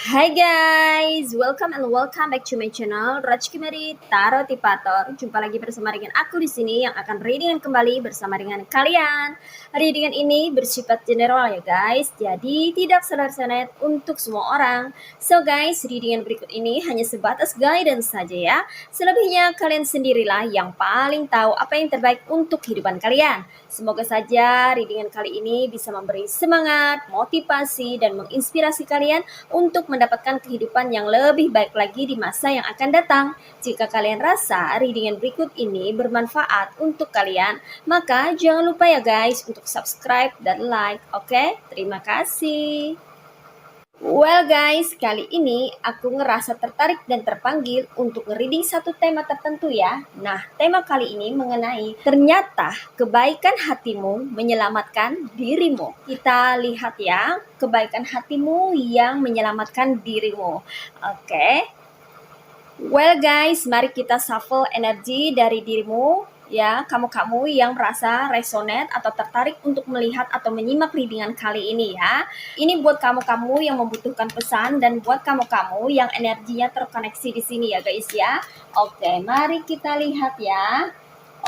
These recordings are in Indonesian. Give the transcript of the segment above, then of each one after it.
Hai guys, welcome back to my channel Rajki Mary Tarot Tipator. Jumpa lagi bersama dengan aku di sini yang akan readingan kembali bersama dengan kalian. Readingan ini bersifat general ya guys, jadi tidak senar-senar untuk semua orang. So guys, readingan berikut ini hanya sebatas guidance saja ya. Selebihnya kalian sendirilah yang paling tahu apa yang terbaik untuk kehidupan kalian. Semoga saja readingan kali ini bisa memberi semangat, motivasi, dan menginspirasi kalian untuk mendapatkan kehidupan yang lebih baik lagi di masa yang akan datang. Jika kalian rasa readingan berikut ini bermanfaat untuk kalian, maka jangan lupa ya guys untuk subscribe dan like. Oke? Terima kasih. Well guys, kali ini aku ngerasa tertarik dan terpanggil untuk nge-reading satu tema tertentu ya. Nah, tema kali ini mengenai ternyata kebaikan hatimu menyelamatkan dirimu. Kita lihat ya, kebaikan hatimu yang menyelamatkan dirimu. Oke. Well guys, mari kita shuffle energi dari dirimu. Ya, kamu-kamu yang merasa resonate atau tertarik untuk melihat atau menyimak readingan kali ini ya. Ini buat kamu-kamu yang membutuhkan pesan dan buat kamu-kamu yang energinya terkoneksi di sini ya guys ya. Oke, mari kita lihat ya.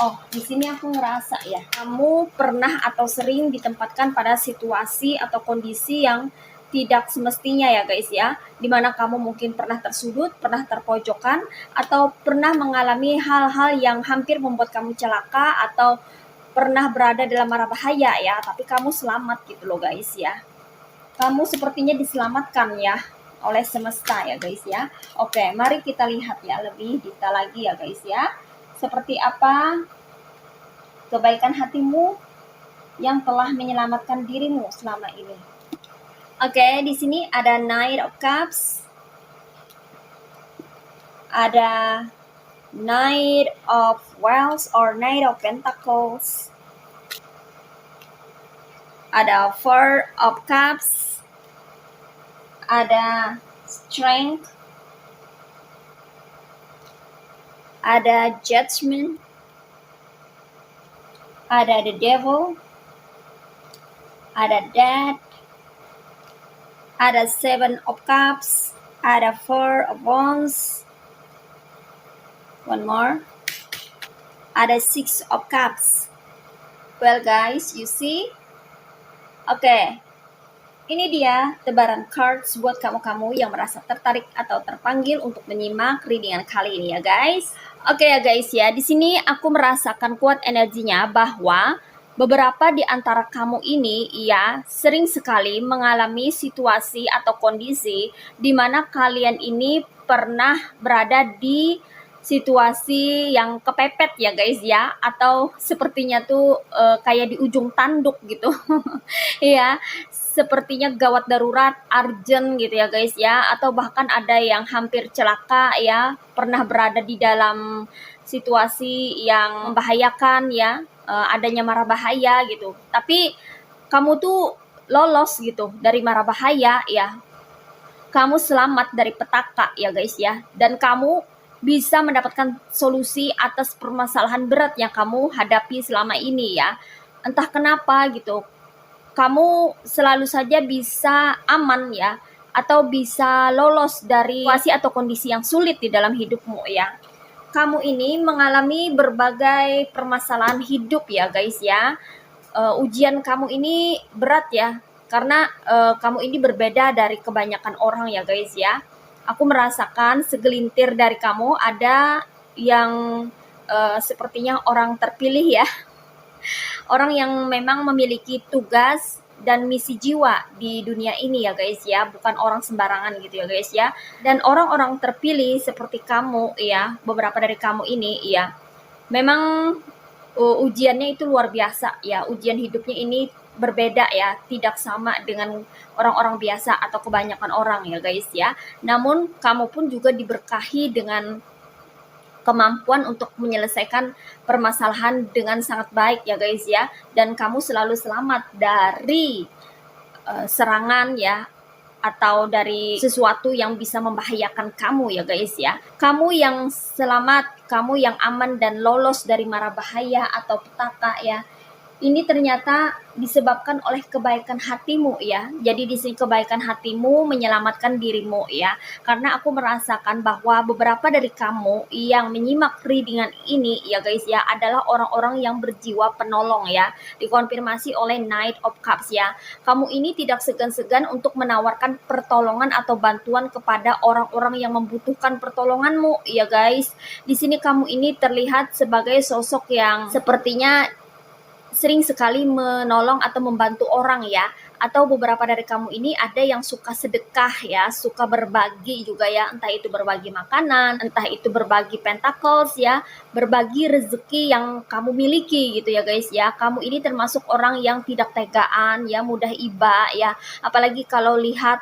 Oh, di sini aku ngerasa ya, kamu pernah atau sering ditempatkan pada situasi atau kondisi yang tidak semestinya ya guys ya, dimana kamu mungkin pernah tersudut, pernah terpojokkan, atau pernah mengalami hal-hal yang hampir membuat kamu celaka, atau pernah berada dalam mara bahaya ya, tapi kamu selamat gitu loh guys ya. Kamu sepertinya diselamatkan ya oleh semesta ya guys ya. Oke, mari kita lihat ya lebih detail lagi ya guys ya. Seperti apa kebaikan hatimu yang telah menyelamatkan dirimu selama ini. Oke, di sini ada Knight of Cups, ada Knight of Wands or Knight of Pentacles, ada Four of Cups, ada Strength, ada Judgment, ada The Devil, ada Death, ada Seven of Cups, ada Four of Wands, one more, ada Six of Cups. Well guys, you see? Oke, ini dia tebaran cards buat kamu-kamu yang merasa tertarik atau terpanggil untuk menyimak readingan kali ini ya guys. Oke ya guys ya, di sini aku merasakan kuat energinya bahwa beberapa di antara kamu ini ya sering sekali mengalami situasi atau kondisi di mana kalian ini pernah berada di situasi yang kepepet ya guys ya, atau sepertinya tuh kayak di ujung tanduk gitu. Ya, sepertinya gawat darurat, urgent gitu ya guys ya, atau bahkan ada yang hampir celaka ya, pernah berada di dalam situasi yang membahayakan ya, adanya mara bahaya gitu. Tapi kamu tuh lolos gitu dari mara bahaya ya. Kamu selamat dari petaka ya guys ya, dan kamu bisa mendapatkan solusi atas permasalahan berat yang kamu hadapi selama ini ya. Entah kenapa gitu, kamu selalu saja bisa aman ya, atau bisa lolos dari situasi atau kondisi yang sulit di dalam hidupmu ya. Kamu ini mengalami berbagai permasalahan hidup ya guys ya. Ujian kamu ini berat ya, karena kamu ini berbeda dari kebanyakan orang ya guys ya. Aku merasakan segelintir dari kamu ada yang sepertinya orang terpilih ya. Orang yang memang memiliki tugas dan misi jiwa di dunia ini ya guys ya, bukan orang sembarangan gitu ya guys ya. Dan orang-orang terpilih seperti kamu ya, beberapa dari kamu ini ya, memang ujiannya itu luar biasa ya. Ujian hidupnya ini berbeda ya, tidak sama dengan orang-orang biasa atau kebanyakan orang ya guys ya. Namun kamu pun juga diberkahi dengan kemampuan untuk menyelesaikan permasalahan dengan sangat baik ya guys ya, dan kamu selalu selamat dari serangan ya, atau dari sesuatu yang bisa membahayakan kamu ya guys ya. Kamu yang selamat, kamu yang aman dan lolos dari mara bahaya atau petaka ya. ini ternyata disebabkan oleh kebaikan hatimu ya. Jadi di sini kebaikan hatimu menyelamatkan dirimu ya. Karena aku merasakan bahwa beberapa dari kamu yang menyimak readingan ini ya guys ya adalah orang-orang yang berjiwa penolong ya. Dikonfirmasi oleh Knight of Cups ya. Kamu ini tidak segan-segan untuk menawarkan pertolongan atau bantuan kepada orang-orang yang membutuhkan pertolonganmu ya guys. Di sini kamu ini terlihat sebagai sosok yang sepertinya sering sekali menolong atau membantu orang ya. Atau beberapa dari kamu ini ada yang suka sedekah ya, suka berbagi juga ya, entah itu berbagi makanan, entah itu berbagi pentacles ya, berbagi rezeki yang kamu miliki gitu ya guys ya. Kamu ini termasuk orang yang tidak tegaan ya, mudah iba ya, apalagi kalau lihat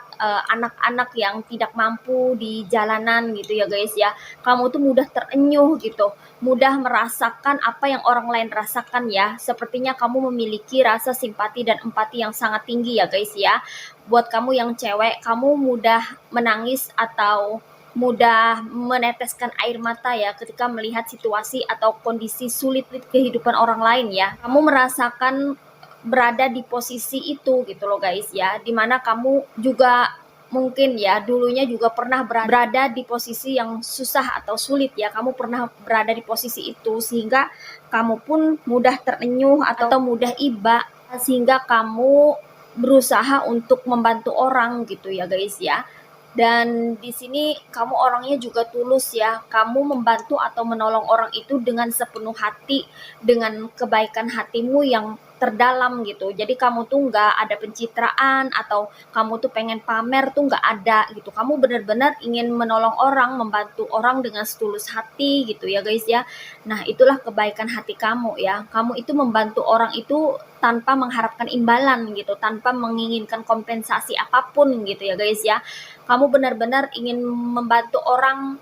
anak-anak yang tidak mampu di jalanan gitu ya guys ya. Kamu tuh mudah terenyuh gitu, mudah merasakan apa yang orang lain rasakan ya. Sepertinya kamu memiliki rasa simpati dan empati yang sangat tinggi ya guys ya. Buat kamu yang cewek, kamu mudah menangis atau mudah meneteskan air mata ya ketika melihat situasi atau kondisi sulit di kehidupan orang lain ya. Kamu merasakan berada di posisi itu gitu loh guys ya, dimana kamu juga mungkin ya dulunya juga pernah berada di posisi yang susah atau sulit ya. Kamu pernah berada di posisi itu sehingga kamu pun mudah terenyuh atau mudah iba, sehingga kamu berusaha untuk membantu orang gitu ya guys ya. Dan di sini kamu orangnya juga tulus ya. Kamu membantu atau menolong orang itu dengan sepenuh hati, dengan kebaikan hatimu yang terdalam gitu. Jadi kamu tuh nggak ada pencitraan atau kamu tuh pengen pamer tuh nggak ada gitu. Kamu benar-benar ingin menolong orang, membantu orang dengan setulus hati gitu ya guys ya. Nah itulah kebaikan hati kamu ya. Kamu itu membantu orang itu tanpa mengharapkan imbalan gitu, tanpa menginginkan kompensasi apapun gitu ya guys ya. Kamu benar-benar ingin membantu orang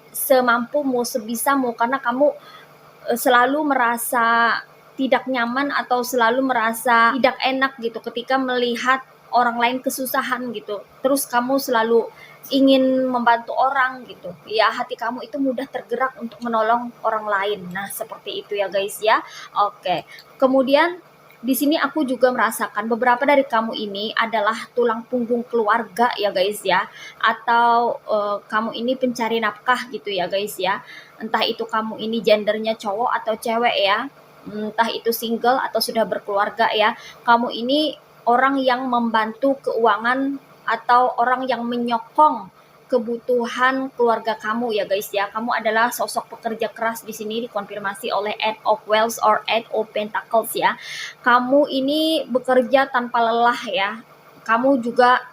semampumu, sebisamu, karena kamu selalu merasa tidak nyaman atau selalu merasa tidak enak gitu ketika melihat orang lain kesusahan gitu. Terus kamu selalu ingin membantu orang gitu. Ya, hati kamu itu mudah tergerak untuk menolong orang lain. Nah, seperti itu ya guys ya. Oke. Kemudian di sini aku juga merasakan beberapa dari kamu ini adalah tulang punggung keluarga ya guys ya, atau kamu ini pencari nafkah gitu ya guys ya. Entah itu kamu ini gendernya cowok atau cewek ya, entah itu single atau sudah berkeluarga ya. Kamu ini orang yang membantu keuangan atau orang yang menyokong kebutuhan keluarga kamu ya guys ya. Kamu adalah sosok pekerja keras di sini, dikonfirmasi oleh Eight of Wands or Eight of Pentacles ya. Kamu ini bekerja tanpa lelah ya. Kamu juga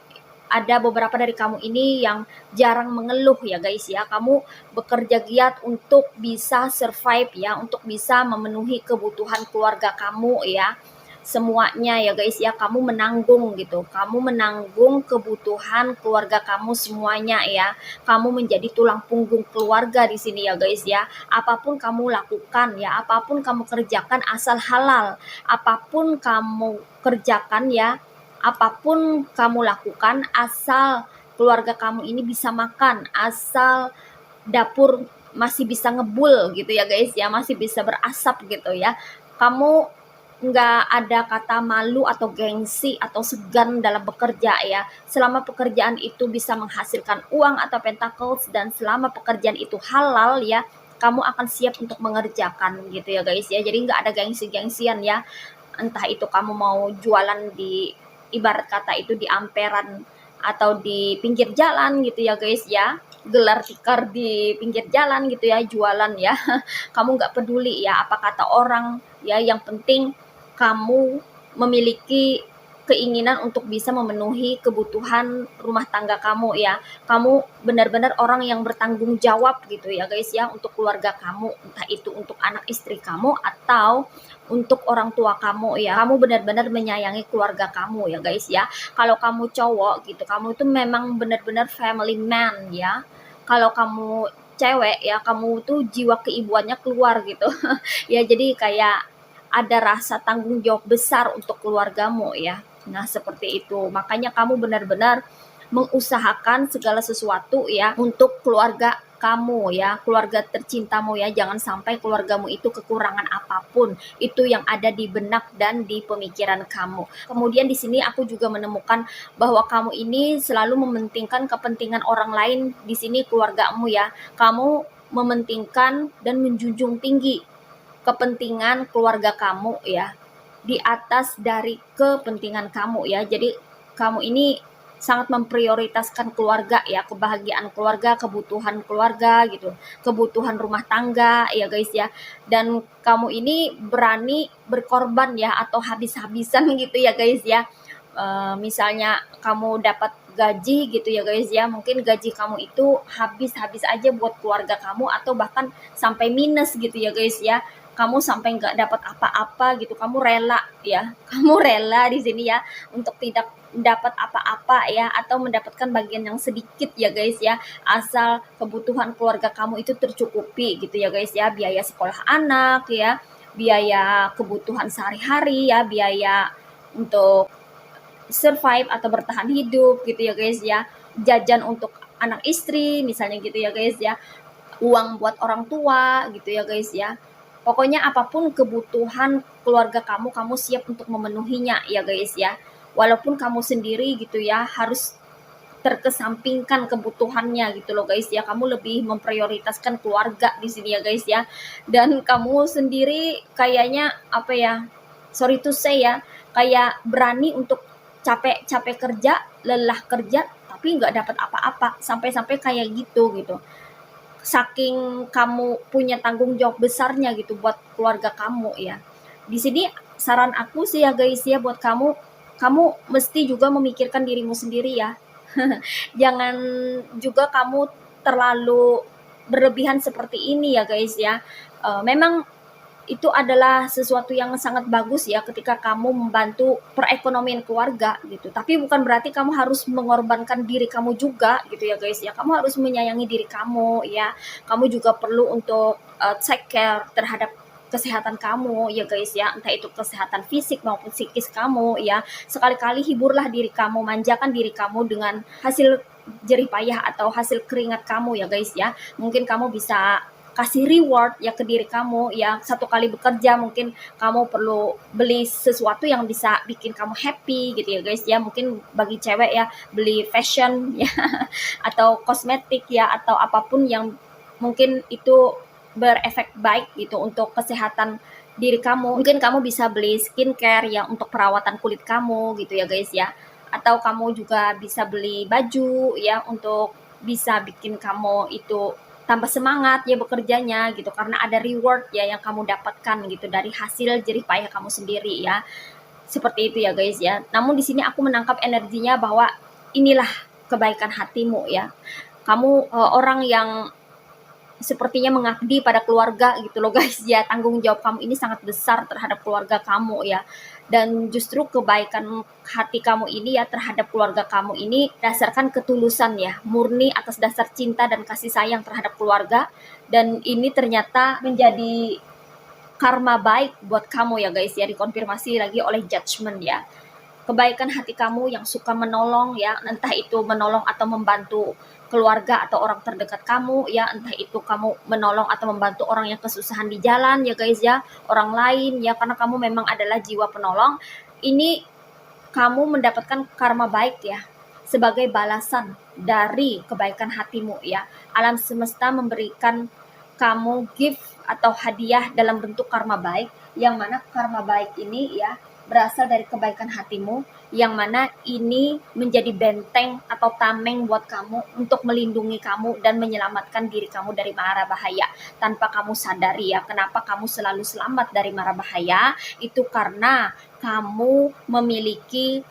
ada beberapa dari kamu ini yang jarang mengeluh ya guys ya. Kamu bekerja giat untuk bisa survive ya, untuk bisa memenuhi kebutuhan keluarga kamu ya. Semuanya ya guys ya, kamu menanggung gitu. Kamu menanggung kebutuhan keluarga kamu semuanya ya. Kamu menjadi tulang punggung keluarga di sini ya guys ya. Apapun kamu lakukan ya, apapun kamu kerjakan asal halal. Apapun kamu kerjakan ya, apapun kamu lakukan asal keluarga kamu ini bisa makan, asal dapur masih bisa ngebul gitu ya guys ya, masih bisa berasap gitu ya. Kamu nggak ada kata malu atau gengsi atau segan dalam bekerja ya. Selama pekerjaan itu bisa menghasilkan uang atau pentacles dan selama pekerjaan itu halal ya, kamu akan siap untuk mengerjakan gitu ya guys ya. Jadi nggak ada gengsi-gengsian ya. Entah itu kamu mau jualan di ibarat kata itu di amperan atau di pinggir jalan gitu ya guys ya, gelar tikar di pinggir jalan gitu ya, jualan ya. Kamu nggak peduli ya apa kata orang ya, yang penting kamu memiliki keinginan untuk bisa memenuhi kebutuhan rumah tangga kamu ya. Kamu benar-benar orang yang bertanggung jawab gitu ya guys ya, untuk keluarga kamu, entah itu untuk anak istri kamu atau untuk orang tua kamu ya. Kamu benar-benar menyayangi keluarga kamu ya guys ya. Kalau kamu cowok gitu, kamu itu memang benar-benar family man ya. Kalau kamu cewek ya, kamu tuh jiwa keibuannya keluar gitu. Ya jadi kayak ada rasa tanggung jawab besar untuk keluargamu ya. Nah seperti itu, makanya kamu benar-benar mengusahakan segala sesuatu ya untuk keluarga kamu ya, keluarga tercintamu ya. Jangan sampai keluargamu itu kekurangan apapun. Itu yang ada di benak dan di pemikiran kamu. Kemudian di sini aku juga menemukan bahwa kamu ini selalu mementingkan kepentingan orang lain, di sini keluargamu ya. Kamu mementingkan dan menjunjung tinggi kepentingan keluarga kamu ya, di atas dari kepentingan kamu ya. Jadi kamu ini sangat memprioritaskan keluarga ya, kebahagiaan keluarga, kebutuhan keluarga gitu, kebutuhan rumah tangga ya guys ya. Dan kamu ini berani berkorban ya, atau habis-habisan gitu ya guys ya. Misalnya kamu dapat gaji gitu ya guys ya, mungkin gaji kamu itu habis-habis aja buat keluarga kamu, atau bahkan sampai minus gitu ya guys ya. Kamu sampai nggak dapat apa-apa gitu, kamu rela ya, kamu rela di sini ya untuk tidak dapat apa-apa ya, atau mendapatkan bagian yang sedikit ya guys ya, asal kebutuhan keluarga kamu itu tercukupi gitu ya guys ya. Biaya sekolah anak ya, biaya kebutuhan sehari-hari ya, biaya untuk survive atau bertahan hidup gitu ya guys ya, jajan untuk anak istri misalnya gitu ya guys ya, uang buat orang tua gitu ya guys ya. Pokoknya apapun kebutuhan keluarga kamu, kamu siap untuk memenuhinya ya guys ya. Walaupun kamu sendiri gitu ya harus terkesampingkan kebutuhannya gitu loh guys ya. Kamu lebih memprioritaskan keluarga di sini ya guys ya. Dan kamu sendiri kayaknya apa ya? Sorry to say ya, kayak berani untuk capek-capek kerja, lelah kerja, tapi nggak dapat apa-apa, sampai-sampai kayak gitu gitu. Saking kamu punya tanggung jawab besarnya gitu buat keluarga kamu ya. Di sini saran aku sih ya guys ya buat kamu, kamu mesti juga memikirkan dirimu sendiri ya. Jangan juga kamu terlalu berlebihan seperti ini ya guys ya. Memang itu adalah sesuatu yang sangat bagus ya ketika kamu membantu perekonomian keluarga gitu. Tapi bukan berarti kamu harus mengorbankan diri kamu juga gitu ya guys ya. Kamu harus menyayangi diri kamu ya. Kamu juga perlu untuk take care terhadap kesehatan kamu ya guys ya, entah itu kesehatan fisik maupun psikis kamu ya. Sekali-kali hiburlah diri kamu, manjakan diri kamu dengan hasil jerih payah atau hasil keringat kamu ya guys ya. Mungkin kamu bisa kasih reward ya ke diri kamu ya. Satu kali bekerja mungkin kamu perlu beli sesuatu yang bisa bikin kamu happy gitu ya guys ya. Mungkin bagi cewek ya beli fashion ya atau kosmetik ya, atau apapun yang mungkin itu berefek baik gitu untuk kesehatan diri kamu. Mungkin kamu bisa beli skincare yang untuk perawatan kulit kamu gitu ya guys ya. Atau kamu juga bisa beli baju ya untuk bisa bikin kamu itu tambah semangat ya bekerjanya gitu, karena ada reward ya yang kamu dapatkan gitu dari hasil jerih payah kamu sendiri ya. Seperti itu ya guys ya. Namun di sini aku menangkap energinya bahwa inilah kebaikan hatimu ya. Kamu orang yang sepertinya mengabdi pada keluarga gitu loh guys ya. Tanggung jawab kamu ini sangat besar terhadap keluarga kamu ya. Dan justru kebaikan hati kamu ini ya terhadap keluarga kamu ini dasarkan ketulusan ya, murni atas dasar cinta dan kasih sayang terhadap keluarga. Dan ini ternyata menjadi karma baik buat kamu ya guys ya, dikonfirmasi lagi oleh judgment ya. Kebaikan hati kamu yang suka menolong ya, entah itu menolong atau membantu keluarga atau orang terdekat kamu ya, entah itu kamu menolong atau membantu orang yang kesusahan di jalan ya guys ya, orang lain ya, karena kamu memang adalah jiwa penolong. Ini kamu mendapatkan karma baik ya, sebagai balasan dari kebaikan hatimu ya. Alam semesta memberikan kamu gift atau hadiah dalam bentuk karma baik, yang mana karma baik ini ya berasal dari kebaikan hatimu, yang mana ini menjadi benteng atau tameng buat kamu untuk melindungi kamu dan menyelamatkan diri kamu dari mara bahaya tanpa kamu sadari ya. Kenapa kamu selalu selamat dari mara bahaya? Itu karena kamu memiliki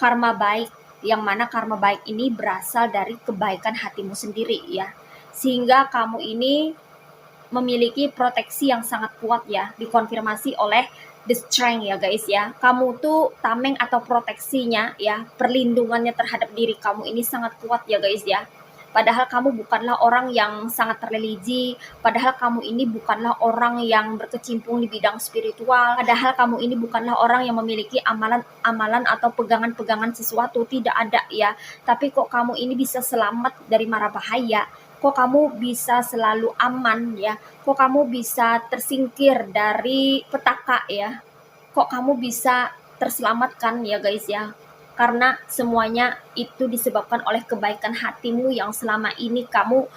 karma baik, yang mana karma baik ini berasal dari kebaikan hatimu sendiri ya. Sehingga kamu ini memiliki proteksi yang sangat kuat ya, dikonfirmasi oleh the strength ya guys ya. Kamu tuh tameng atau proteksinya ya, perlindungannya terhadap diri kamu ini sangat kuat ya guys ya. Padahal kamu bukanlah orang yang sangat religi, padahal kamu ini bukanlah orang yang berkecimpung di bidang spiritual, padahal kamu ini bukanlah orang yang memiliki amalan-amalan atau pegangan-pegangan sesuatu, tidak ada ya. Tapi kok kamu ini bisa selamat dari mara bahaya? kok kamu bisa selalu aman ya, kok kamu bisa tersingkir dari petaka ya, kok kamu bisa terselamatkan ya guys ya, karena semuanya itu disebabkan oleh kebaikan hatimu yang selama ini kamu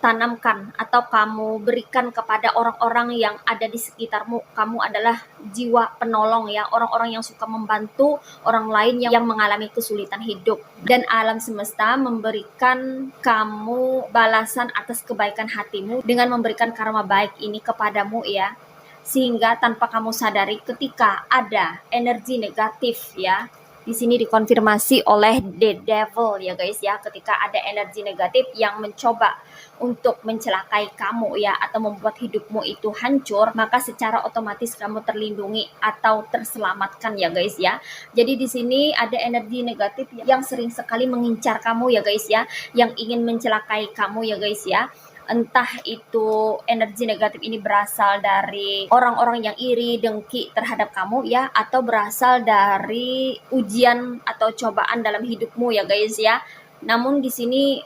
tanamkan atau kamu berikan kepada orang-orang yang ada di sekitarmu. Kamu adalah jiwa penolong ya, orang-orang yang suka membantu orang lain yang mengalami kesulitan hidup. Dan alam semesta memberikan kamu balasan atas kebaikan hatimu dengan memberikan karma baik ini kepadamu ya. Sehingga tanpa kamu sadari ketika ada energi negatif ya, di sini dikonfirmasi oleh the devil ya guys ya, ketika ada energi negatif yang mencoba untuk mencelakai kamu ya, atau membuat hidupmu itu hancur, maka secara otomatis kamu terlindungi atau terselamatkan ya guys ya. Jadi di sini ada energi negatif yang sering sekali mengincar kamu ya guys ya, yang ingin mencelakai kamu ya guys ya. Entah itu energi negatif ini berasal dari orang-orang yang iri, dengki terhadap kamu ya, atau berasal dari ujian atau cobaan dalam hidupmu ya guys ya. Namun di sini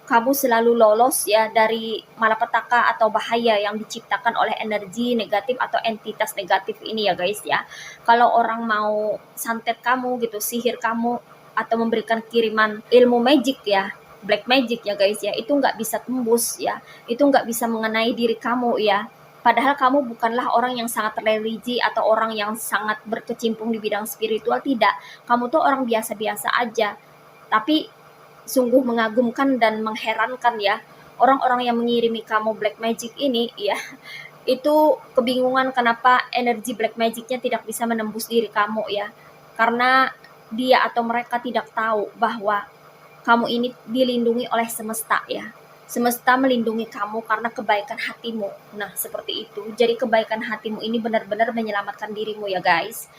kamu selalu lolos ya dari malapetaka atau bahaya yang diciptakan oleh energi negatif atau entitas negatif ini ya guys ya. Kalau orang mau santet kamu gitu, sihir kamu, atau memberikan kiriman ilmu magic ya, black magic ya guys ya, itu nggak bisa tembus ya, itu nggak bisa mengenai diri kamu ya. Padahal kamu bukanlah orang yang sangat religi atau orang yang sangat berkecimpung di bidang spiritual, tidak. Kamu tuh orang biasa-biasa aja. Tapi sungguh mengagumkan dan mengherankan ya, orang-orang yang mengirimi kamu black magic ini ya, itu kebingungan kenapa energi black magicnya tidak bisa menembus diri kamu ya, karena dia atau mereka tidak tahu bahwa kamu ini dilindungi oleh semesta ya. Semesta melindungi kamu karena kebaikan hatimu. Nah, seperti itu. Jadi kebaikan hatimu ini benar-benar menyelamatkan dirimu ya guys.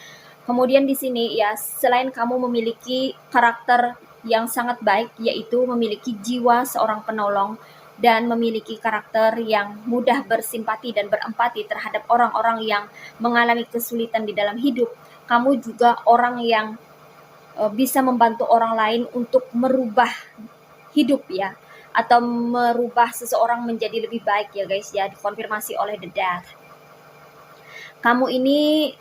Kemudian di sini ya, selain kamu memiliki karakter yang sangat baik, yaitu memiliki jiwa seorang penolong dan memiliki karakter yang mudah bersimpati dan berempati terhadap orang-orang yang mengalami kesulitan di dalam hidup. Kamu juga orang yang bisa membantu orang lain untuk merubah hidup ya, atau merubah seseorang menjadi lebih baik ya guys ya, dikonfirmasi oleh the death. Kamu ini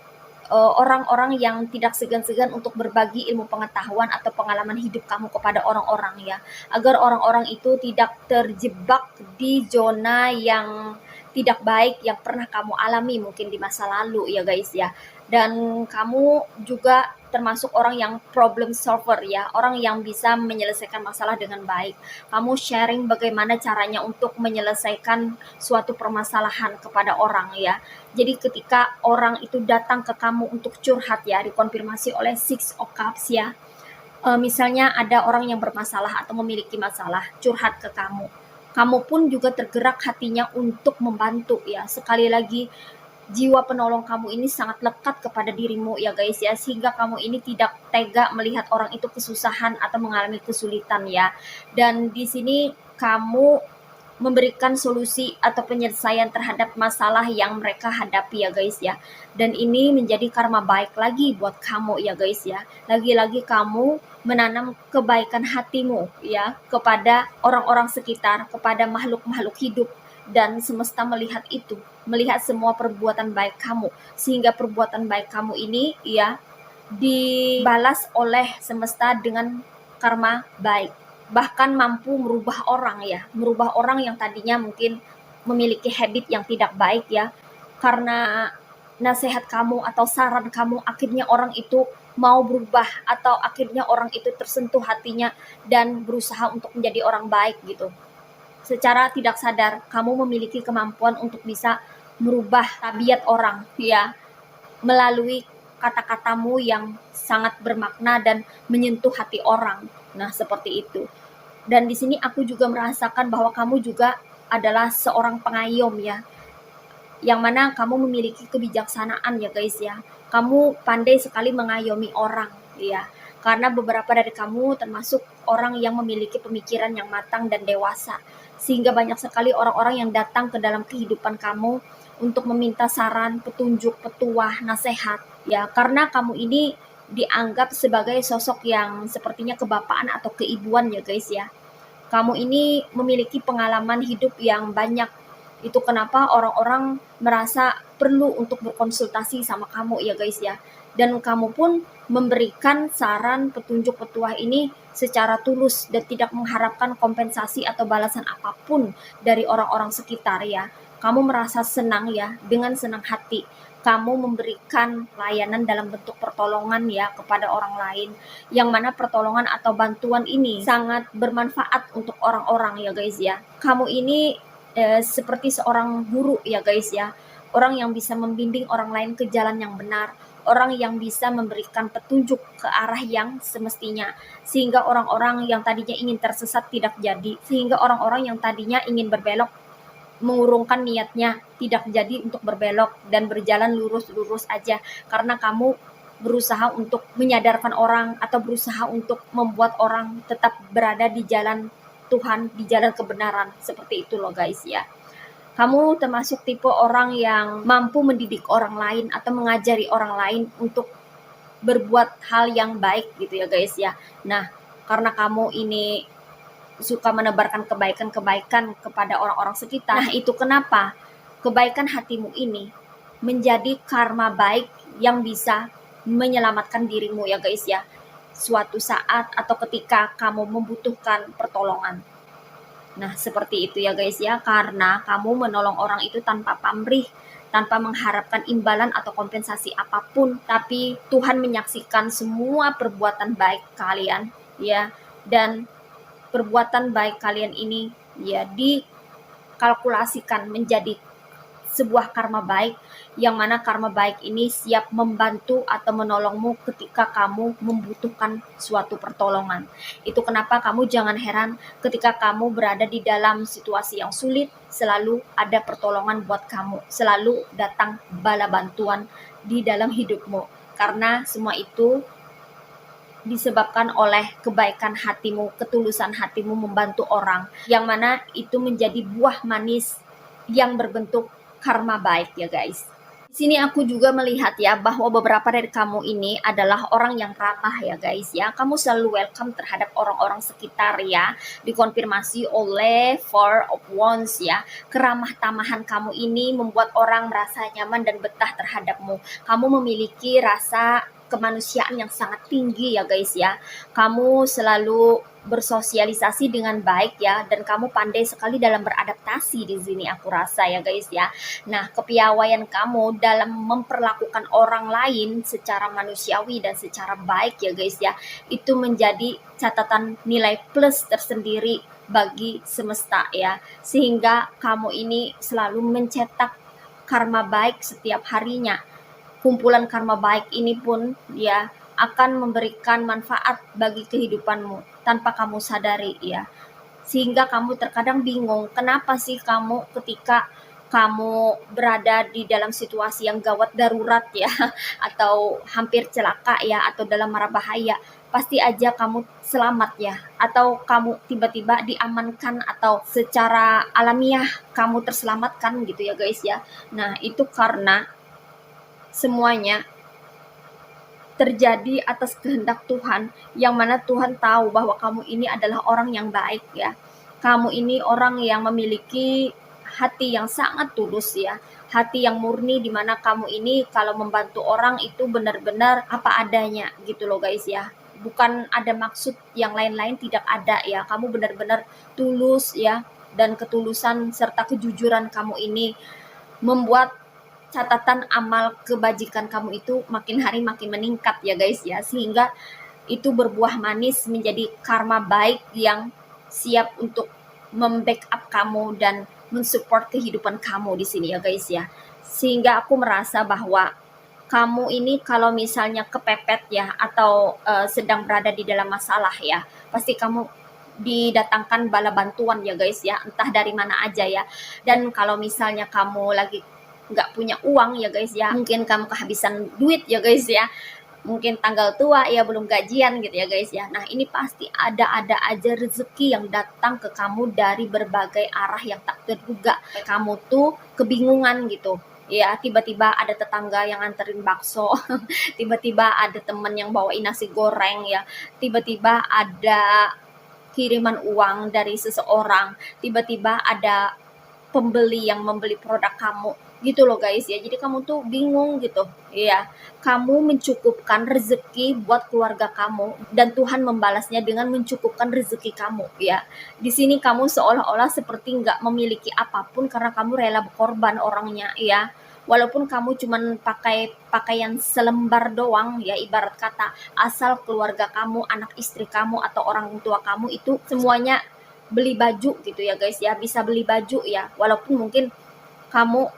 orang-orang yang tidak segan-segan untuk berbagi ilmu pengetahuan atau pengalaman hidup kamu kepada orang-orang ya, agar orang-orang itu tidak terjebak di zona yang tidak baik yang pernah kamu alami mungkin di masa lalu ya guys ya. Dan kamu juga termasuk orang yang problem solver ya, orang yang bisa menyelesaikan masalah dengan baik. Kamu sharing bagaimana caranya untuk menyelesaikan suatu permasalahan kepada orang ya. Jadi ketika orang itu datang ke kamu untuk curhat ya, dikonfirmasi oleh Six of Cups ya. Misalnya ada orang yang bermasalah atau memiliki masalah, curhat ke kamu. Kamu pun juga tergerak hatinya untuk membantu ya. Sekali lagi, jiwa penolong kamu ini sangat lekat kepada dirimu ya guys ya, sehingga kamu ini tidak tega melihat orang itu kesusahan atau mengalami kesulitan ya. Dan di sini kamu memberikan solusi atau penyelesaian terhadap masalah yang mereka hadapi ya guys ya. Dan ini menjadi karma baik lagi buat kamu ya guys ya. Lagi-lagi kamu menanam kebaikan hatimu ya kepada orang-orang sekitar, kepada makhluk-makhluk hidup, dan semesta melihat itu, melihat semua perbuatan baik kamu, sehingga perbuatan baik kamu ini ya dibalas oleh semesta dengan karma baik. Bahkan mampu merubah orang ya, merubah orang yang tadinya mungkin memiliki habit yang tidak baik ya, karena nasihat kamu atau saran kamu, akhirnya orang itu mau berubah, atau akhirnya orang itu tersentuh hatinya dan berusaha untuk menjadi orang baik gitu. Secara tidak sadar kamu memiliki kemampuan untuk bisa merubah tabiat orang ya, melalui kata-katamu yang sangat bermakna dan menyentuh hati orang. Nah, seperti itu. Dan di sini aku juga merasakan bahwa kamu juga adalah seorang pengayom ya, yang mana kamu memiliki kebijaksanaan ya guys ya. Kamu pandai sekali mengayomi orang ya, karena beberapa dari kamu termasuk orang yang memiliki pemikiran yang matang dan dewasa, sehingga banyak sekali orang-orang yang datang ke dalam kehidupan kamu untuk meminta saran, petunjuk, petuah, nasihat ya, karena kamu ini dianggap sebagai sosok yang sepertinya kebapaan atau keibuan ya guys ya. Kamu ini memiliki pengalaman hidup yang banyak. Itu kenapa orang-orang merasa perlu untuk berkonsultasi sama kamu ya guys ya. Dan kamu pun memberikan saran, petunjuk, petuah ini secara tulus dan tidak mengharapkan kompensasi atau balasan apapun dari orang-orang sekitar ya. Kamu merasa senang ya, dengan senang hati kamu memberikan layanan dalam bentuk pertolongan ya kepada orang lain, yang mana pertolongan atau bantuan ini sangat bermanfaat untuk orang-orang ya guys ya. Kamu ini seperti seorang guru ya guys ya, orang yang bisa membimbing orang lain ke jalan yang benar, orang yang bisa memberikan petunjuk ke arah yang semestinya, sehingga orang-orang yang tadinya ingin tersesat tidak jadi, sehingga orang-orang yang tadinya ingin berbelok mengurungkan niatnya tidak jadi untuk berbelok dan berjalan lurus-lurus aja, karena kamu berusaha untuk menyadarkan orang atau berusaha untuk membuat orang tetap berada di jalan Tuhan, di jalan kebenaran. Seperti itu loh guys ya. Kamu termasuk tipe orang yang mampu mendidik orang lain atau mengajari orang lain untuk berbuat hal yang baik gitu ya guys ya. Nah, karena kamu ini suka menebarkan kebaikan-kebaikan kepada orang-orang sekitar. Nah, itu kenapa kebaikan hatimu ini menjadi karma baik yang bisa menyelamatkan dirimu ya guys ya. Suatu saat atau ketika kamu membutuhkan pertolongan. Nah, seperti itu ya guys ya, karena kamu menolong orang itu tanpa pamrih, tanpa mengharapkan imbalan atau kompensasi apapun, tapi Tuhan menyaksikan semua perbuatan baik kalian ya, dan perbuatan baik kalian ini ya dikalkulasikan menjadi sebuah karma baik, yang mana karma baik ini siap membantu atau menolongmu ketika kamu membutuhkan suatu pertolongan. Itu kenapa kamu jangan heran ketika kamu berada di dalam situasi yang sulit, selalu ada pertolongan buat kamu, selalu datang bala bantuan di dalam hidupmu, karena semua itu disebabkan oleh kebaikan hatimu, ketulusan hatimu membantu orang, yang mana itu menjadi buah manis yang berbentuk karma baik ya guys. Di sini aku juga melihat ya bahwa beberapa dari kamu ini adalah orang yang ramah ya guys ya. Kamu selalu welcome terhadap orang-orang sekitar ya. Dikonfirmasi oleh Four of Wands ya. Keramah tamahan kamu ini membuat orang merasa nyaman dan betah terhadapmu. Kamu memiliki rasa kemanusiaan yang sangat tinggi ya guys ya. Kamu selalu bersosialisasi dengan baik ya, dan kamu pandai sekali dalam beradaptasi di sini aku rasa ya guys ya. Nah, kepiawaian kamu dalam memperlakukan orang lain secara manusiawi dan secara baik ya guys ya, itu menjadi catatan nilai plus tersendiri bagi semesta ya, sehingga kamu ini selalu mencetak karma baik setiap harinya. Kumpulan karma baik ini pun ya akan memberikan manfaat bagi kehidupanmu tanpa kamu sadari ya. Sehingga kamu terkadang bingung, kenapa sih kamu ketika kamu berada di dalam situasi yang gawat darurat ya, atau hampir celaka ya, atau dalam mara bahaya, pasti aja kamu selamat ya, atau kamu tiba-tiba diamankan atau secara alamiah kamu terselamatkan gitu ya guys ya. Nah, itu karena semuanya terjadi atas kehendak Tuhan, yang mana Tuhan tahu bahwa kamu ini adalah orang yang baik ya. Kamu ini orang yang memiliki hati yang sangat tulus ya, hati yang murni, di mana kamu ini kalau membantu orang itu benar-benar apa adanya gitu loh guys ya. Bukan ada maksud yang lain-lain, tidak ada ya. Kamu benar-benar tulus ya, dan ketulusan serta kejujuran kamu ini membuat catatan amal kebajikan kamu itu makin hari makin meningkat ya guys ya, sehingga itu berbuah manis menjadi karma baik yang siap untuk membackup kamu dan mensupport kehidupan kamu di sini ya guys ya. Sehingga aku merasa bahwa kamu ini kalau misalnya kepepet ya, atau sedang berada di dalam masalah ya, pasti kamu didatangkan bala bantuan ya guys ya, entah dari mana aja ya. Dan kalau misalnya kamu lagi nggak punya uang ya guys ya, mungkin kamu kehabisan duit ya guys ya, mungkin tanggal tua ya, belum gajian gitu ya guys ya. Nah, ini pasti ada aja rezeki yang datang ke kamu dari berbagai arah yang tak terduga. Kamu tuh kebingungan gitu ya, tiba-tiba ada tetangga yang anterin bakso, tiba-tiba ada temen yang bawain nasi goreng ya, tiba-tiba ada kiriman uang dari seseorang, tiba-tiba ada pembeli yang membeli produk kamu gitu loh guys ya. Jadi kamu tuh bingung gitu ya, kamu mencukupkan rezeki buat keluarga kamu dan Tuhan membalasnya dengan mencukupkan rezeki kamu ya. Di sini kamu seolah-olah seperti nggak memiliki apapun karena kamu rela berkorban orangnya ya. Walaupun kamu cuman pakai pakaian selembar doang ya, ibarat kata, asal keluarga kamu, anak istri kamu atau orang tua kamu itu semuanya beli baju gitu ya guys ya, bisa beli baju ya, walaupun mungkin kamu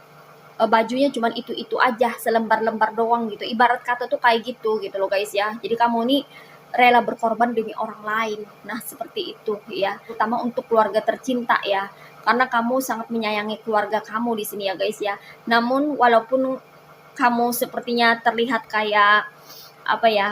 bajunya cuman itu aja, selembar-lembar doang gitu, ibarat kata tuh kayak gitu gitu loh guys ya. Jadi kamu nih rela berkorban demi orang lain. Nah seperti itu ya, terutama untuk keluarga tercinta ya, karena kamu sangat menyayangi keluarga kamu di sini ya guys ya. Namun walaupun kamu sepertinya terlihat kayak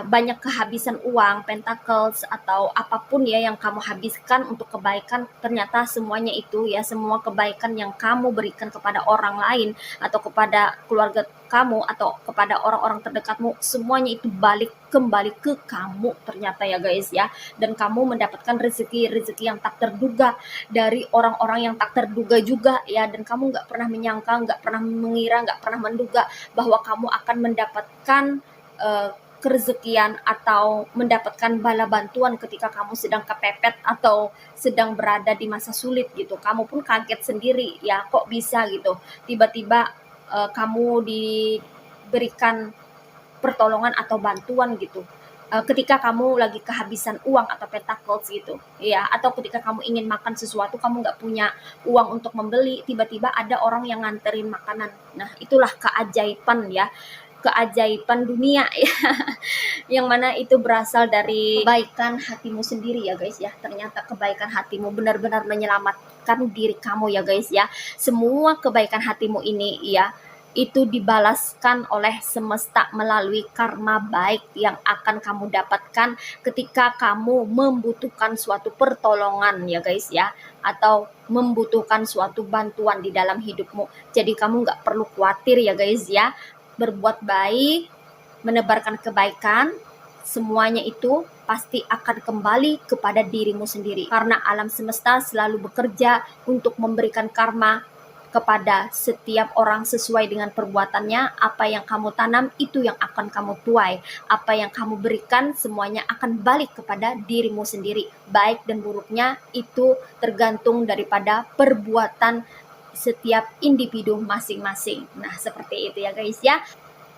banyak kehabisan uang, pentacles atau apapun ya yang kamu habiskan untuk kebaikan, ternyata semuanya itu ya, semua kebaikan yang kamu berikan kepada orang lain atau kepada keluarga kamu atau kepada orang-orang terdekatmu, semuanya itu balik kembali ke kamu ternyata ya guys ya. Dan kamu mendapatkan rezeki yang tak terduga dari orang-orang yang tak terduga juga ya, dan kamu nggak pernah menyangka, nggak pernah mengira, nggak pernah menduga bahwa kamu akan mendapatkan kerezekian atau mendapatkan bala bantuan ketika kamu sedang kepepet atau sedang berada di masa sulit gitu. Kamu pun kaget sendiri ya, kok bisa gitu tiba-tiba kamu diberikan pertolongan atau bantuan gitu ketika kamu lagi kehabisan uang atau pentacles gitu ya, atau ketika kamu ingin makan sesuatu kamu nggak punya uang untuk membeli, tiba-tiba ada orang yang nganterin makanan. Nah itulah keajaiban ya, keajaiban dunia ya, yang mana itu berasal dari kebaikan hatimu sendiri ya guys ya. Ternyata kebaikan hatimu benar-benar menyelamatkan diri kamu ya guys ya. Semua kebaikan hatimu ini ya, itu dibalaskan oleh semesta melalui karma baik yang akan kamu dapatkan ketika kamu membutuhkan suatu pertolongan ya guys ya, atau membutuhkan suatu bantuan di dalam hidupmu. Jadi kamu nggak perlu khawatir ya guys ya, berbuat baik, menebarkan kebaikan, semuanya itu pasti akan kembali kepada dirimu sendiri, karena alam semesta selalu bekerja untuk memberikan karma kepada setiap orang sesuai dengan perbuatannya. Apa yang kamu tanam itu yang akan kamu tuai, apa yang kamu berikan semuanya akan balik kepada dirimu sendiri. Baik dan buruknya itu tergantung daripada perbuatan setiap individu masing-masing. Nah, seperti itu ya guys ya.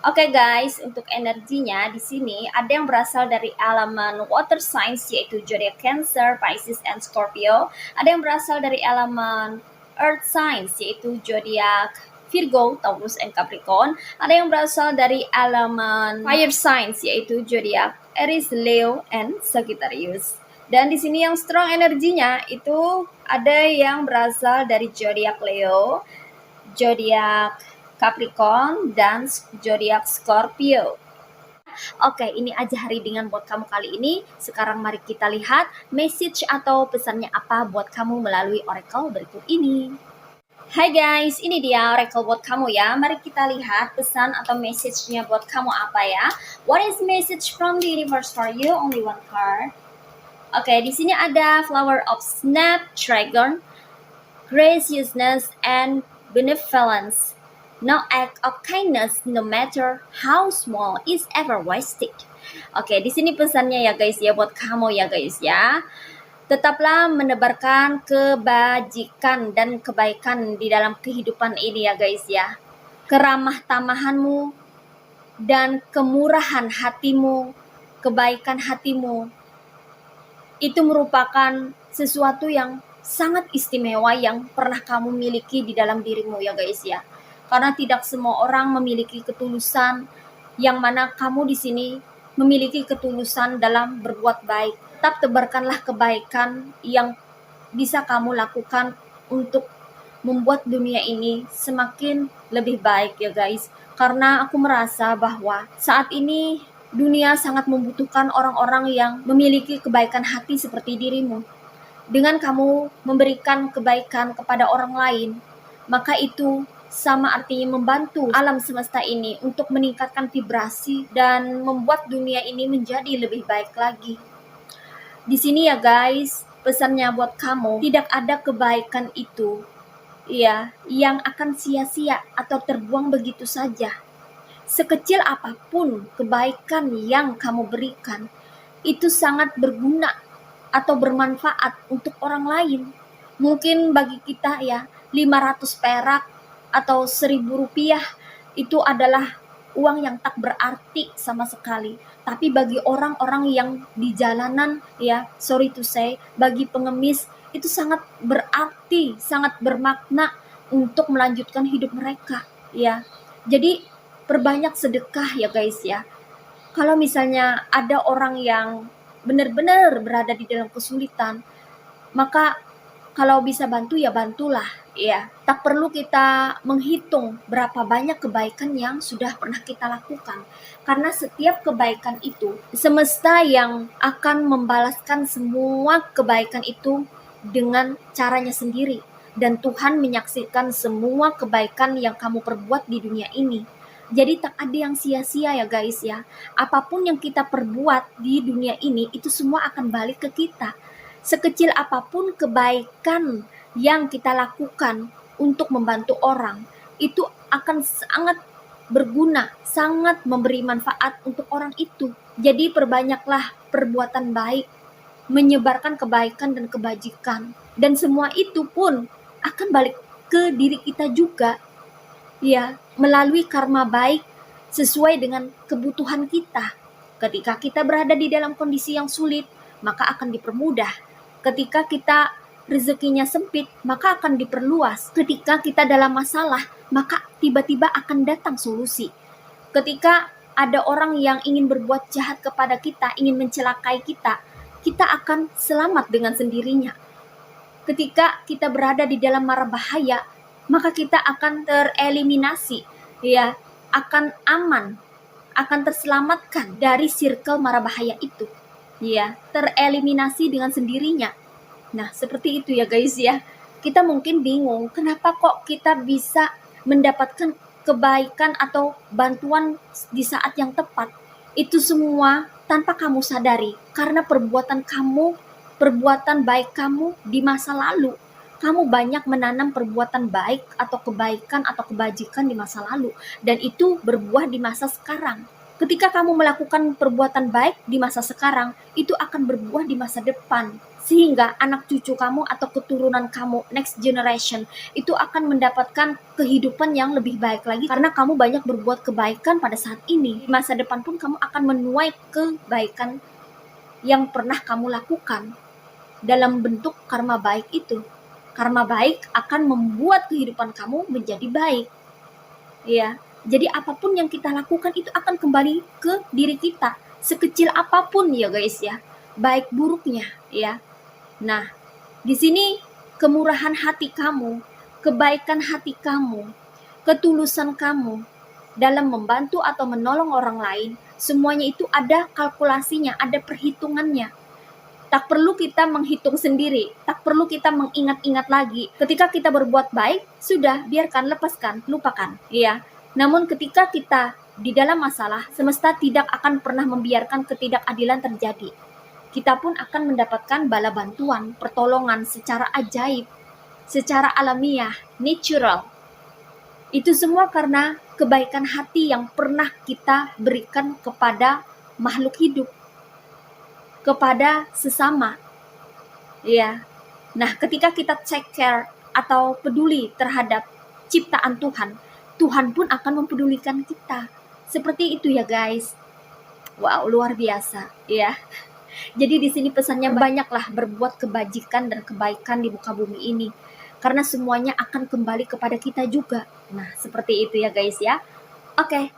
Oke guys, untuk energinya di sini ada yang berasal dari elemen water signs yaitu zodiac Cancer, Pisces, and Scorpio. Ada yang berasal dari elemen earth signs yaitu zodiac Virgo, Taurus, and Capricorn. Ada yang berasal dari elemen fire signs yaitu zodiac Aries, Leo, and Sagittarius. Dan di sini yang strong energinya itu ada yang berasal dari zodiak Leo, zodiak Capricorn, dan zodiak Scorpio. Oke, ini aja hari dengan buat kamu kali ini. Sekarang mari kita lihat message atau pesannya apa buat kamu melalui oracle berikut ini. Hai guys, ini dia oracle buat kamu ya. Mari kita lihat pesan atau message-nya buat kamu apa ya. What is message from the universe for you? Only one card. Oke, di sini ada Flower of Snapdragon, graciousness and benevolence. No act of kindness, no matter how small, is ever wasted. Oke, di sini pesannya ya guys ya, buat kamu ya guys ya. Tetaplah menebarkan kebajikan dan kebaikan di dalam kehidupan ini ya guys ya. Keramah tamahanmu dan kemurahan hatimu, kebaikan hatimu, itu merupakan sesuatu yang sangat istimewa yang pernah kamu miliki di dalam dirimu ya guys ya. Karena tidak semua orang memiliki ketulusan yang mana kamu di sini memiliki ketulusan dalam berbuat baik. Tetap tebarkanlah kebaikan yang bisa kamu lakukan untuk membuat dunia ini semakin lebih baik ya guys. Karena aku merasa bahwa saat ini dunia sangat membutuhkan orang-orang yang memiliki kebaikan hati seperti dirimu. Dengan kamu memberikan kebaikan kepada orang lain, maka itu sama artinya membantu alam semesta ini untuk meningkatkan vibrasi dan membuat dunia ini menjadi lebih baik lagi. Di sini ya guys, pesannya buat kamu, tidak ada kebaikan itu ya yang akan sia-sia atau terbuang begitu saja. Sekecil apapun kebaikan yang kamu berikan, itu sangat berguna atau bermanfaat untuk orang lain. Mungkin bagi kita ya 500 perak atau 1.000 rupiah itu adalah uang yang tak berarti sama sekali. Tapi bagi orang-orang yang di jalanan ya, sorry to say, bagi pengemis itu sangat berarti, sangat bermakna untuk melanjutkan hidup mereka ya. Jadi perbanyak sedekah ya guys ya. Kalau misalnya ada orang yang benar-benar berada di dalam kesulitan, maka kalau bisa bantu ya bantulah ya. Tak perlu kita menghitung berapa banyak kebaikan yang sudah pernah kita lakukan, karena setiap kebaikan itu semesta yang akan membalaskan semua kebaikan itu dengan caranya sendiri, dan Tuhan menyaksikan semua kebaikan yang kamu perbuat di dunia ini. Jadi tak ada yang sia-sia ya guys ya. Apapun yang kita perbuat di dunia ini itu semua akan balik ke kita. Sekecil apapun kebaikan yang kita lakukan untuk membantu orang, itu akan sangat berguna, sangat memberi manfaat untuk orang itu. Jadi perbanyaklah perbuatan baik, menyebarkan kebaikan dan kebajikan. Dan semua itu pun akan balik ke diri kita juga. Ya, melalui karma baik sesuai dengan kebutuhan kita. Ketika kita berada di dalam kondisi yang sulit, maka akan dipermudah. Ketika kita rezekinya sempit, maka akan diperluas. Ketika kita dalam masalah, maka tiba-tiba akan datang solusi. Ketika ada orang yang ingin berbuat jahat kepada kita, ingin mencelakai kita, kita akan selamat dengan sendirinya. Ketika kita berada di dalam mara bahaya, maka kita akan tereliminasi, ya, akan aman, akan terselamatkan dari circle mara bahaya itu, ya, tereliminasi dengan sendirinya. Nah, seperti itu ya guys ya. Kita mungkin bingung, kenapa kok kita bisa mendapatkan kebaikan atau bantuan di saat yang tepat. Itu semua tanpa kamu sadari, karena perbuatan baik kamu di masa lalu. Kamu banyak menanam perbuatan baik atau kebaikan atau kebajikan di masa lalu, dan itu berbuah di masa sekarang. Ketika kamu melakukan perbuatan baik di masa sekarang, itu akan berbuah di masa depan, sehingga anak cucu kamu atau keturunan kamu, next generation, itu akan mendapatkan kehidupan yang lebih baik lagi, karena kamu banyak berbuat kebaikan pada saat ini. Di masa depan pun kamu akan menuai kebaikan yang pernah kamu lakukan dalam bentuk karma baik itu. Karma baik akan membuat kehidupan kamu menjadi baik. Ya, jadi apapun yang kita lakukan itu akan kembali ke diri kita, sekecil apapun ya guys ya, baik buruknya ya. Nah, di sini kemurahan hati kamu, kebaikan hati kamu, ketulusan kamu dalam membantu atau menolong orang lain, semuanya itu ada kalkulasinya, ada perhitungannya. Tak perlu kita menghitung sendiri, tak perlu kita mengingat-ingat lagi. Ketika kita berbuat baik, sudah, biarkan, lepaskan, lupakan, ya. Namun ketika kita di dalam masalah, semesta tidak akan pernah membiarkan ketidakadilan terjadi. Kita pun akan mendapatkan bala bantuan, pertolongan secara ajaib, secara alamiah, natural. Itu semua karena kebaikan hati yang pernah kita berikan kepada makhluk hidup, kepada sesama, ya. Nah, ketika kita take care atau peduli terhadap ciptaan Tuhan, Tuhan pun akan mempedulikan kita. Seperti itu ya guys. Wow, luar biasa, ya. Jadi di sini pesannya banyaklah berbuat kebajikan dan kebaikan di muka bumi ini, karena semuanya akan kembali kepada kita juga. Nah, seperti itu ya guys ya. Oke.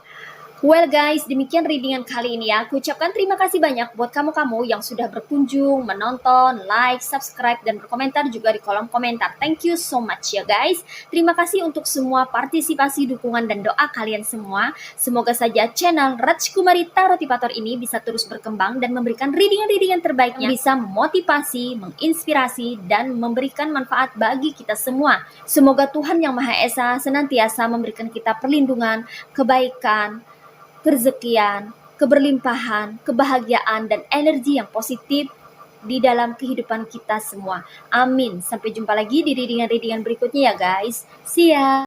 Well guys, demikian readingan kali ini ya. Aku ucapkan terima kasih banyak buat kamu-kamu yang sudah berkunjung, menonton, like, subscribe, dan berkomentar juga di kolom komentar. Thank you so much ya guys. Terima kasih untuk semua partisipasi, dukungan, dan doa kalian semua. Semoga saja channel Rajkumari Tarotipator ini bisa terus berkembang dan memberikan readingan-readingan terbaiknya yang bisa memotivasi, menginspirasi, dan memberikan manfaat bagi kita semua. Semoga Tuhan Yang Maha Esa senantiasa memberikan kita perlindungan, kebaikan, kerezekian, keberlimpahan, kebahagiaan, dan energi yang positif di dalam kehidupan kita semua. Amin. Sampai jumpa lagi di readingan-readingan berikutnya ya guys. See ya.